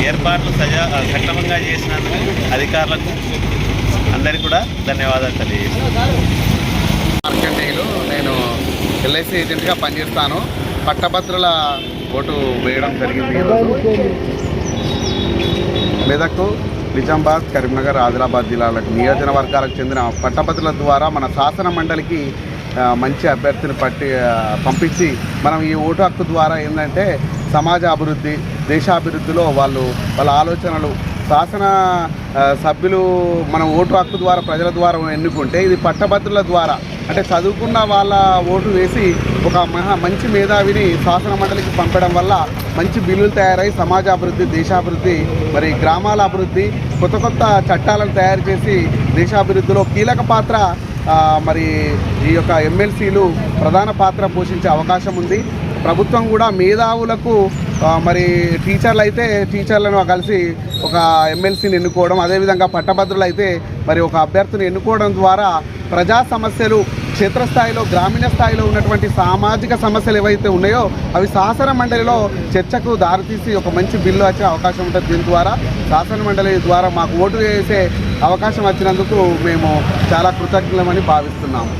ఏర్పాట్లు సక్రమంగా చేసినందుకు అధికారులకు అందరికీ కూడా ధన్యవాదాలు తెలియజేస్తున్నాను. మార్కండేయులు, నేను ఎల్ఐసి ఏజెంట్గా పనిచేస్తాను. పట్టభద్రుల ఓటు వేయడం జరిగింది. మెదక్, నిజామాబాద్, కరీంనగర్, ఆదిలాబాద్ జిల్లాలకు నియోజకవర్గాలకు చెందిన పట్టభద్రుల ద్వారా మన శాసన మండలికి మంచి అభ్యర్థిని పంపించి మనం ఈ ఓటు హక్కు ద్వారా ఏంటంటే సమాజ అభివృద్ధి, దేశాభివృద్ధిలో వాళ్ళ ఆలోచనలు శాసన సభ్యులు మనం ఓటు హక్కు ద్వారా ప్రజల ద్వారా ఎన్నుకుంటే ఇది పట్టభద్రుల ద్వారా అంటే చదువుకున్న వాళ్ళ ఓటు వేసి ఒక మంచి మేధావిని శాసన మండలికి పంపడం వల్ల మంచి బిల్లులు తయారై సమాజ అభివృద్ధి, దేశాభివృద్ధి, మరి గ్రామాల అభివృద్ధి, కొత్త కొత్త చట్టాలను తయారు చేసి దేశాభివృద్ధిలో కీలక పాత్ర మరి ఈ యొక్క ఎమ్మెల్సీలు ప్రధాన పాత్ర పోషించే అవకాశం ఉంది. ప్రభుత్వం కూడా మేధావులకు మరి టీచర్లు అయితే టీచర్లను కలిసి ఒక ఎమ్మెల్సీని ఎన్నుకోవడం, అదేవిధంగా పట్టభద్రులు అయితే మరి ఒక అభ్యర్థిని ఎన్నుకోవడం ద్వారా ప్రజా సమస్యలు క్షేత్రస్థాయిలో, గ్రామీణ స్థాయిలో ఉన్నటువంటి సామాజిక సమస్యలు ఏవైతే ఉన్నాయో అవి శాసన మండలిలో చర్చకు దారితీసి ఒక మంచి బిల్లు వచ్చే అవకాశం ఉంటుంది. దీని ద్వారా శాసన మండలి ద్వారా మాకు ఓటు వేసే అవకాశం వచ్చినందుకు మేము చాలా కృతజ్ఞులమని భావిస్తున్నాము.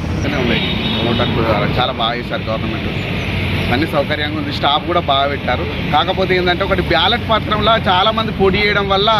ఓటు చాలా బాగా చేశారు గవర్నమెంట్, అన్ని సౌకర్యంగా ఉంది, స్టాఫ్ కూడా బాగా పెట్టారు. కాకపోతే ఏంటంటే ఒకటి బ్యాలెట్ పత్రంలో చాలామంది పోటీ చేయడం వల్ల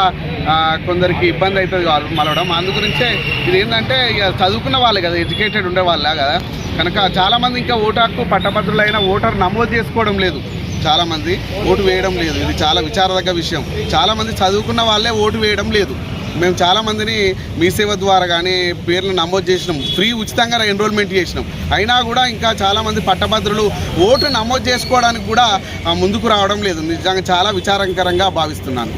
కొందరికి ఇబ్బంది అవుతుంది మలవడం. అందుగురించే ఇది ఏంటంటే ఇక చదువుకున్న వాళ్ళే కదా, ఎడ్యుకేటెడ్ ఉండే వాళ్ళే కదా, కనుక చాలామంది ఇంకా ఓటు హక్కు పట్టభద్రులైన ఓటర్ నమోదు చేసుకోవడం లేదు, చాలామంది ఓటు వేయడం లేదు. ఇది చాలా విచారదగ్గ విషయం. చాలామంది చదువుకున్న వాళ్ళే ఓటు వేయడం లేదు. మేము చాలామందిని మీ సేవ ద్వారా కానీ పేర్లు నమోదు చేసినాం, ఫ్రీ ఉచితంగా ఎన్రోల్మెంట్ చేసినాం. అయినా కూడా ఇంకా చాలామంది పట్టభద్రులు ఓటు నమోదు చేసుకోవడానికి కూడా ముందుకు రావడం లేదు. నిజంగా చాలా విచారకరంగా భావిస్తున్నాను.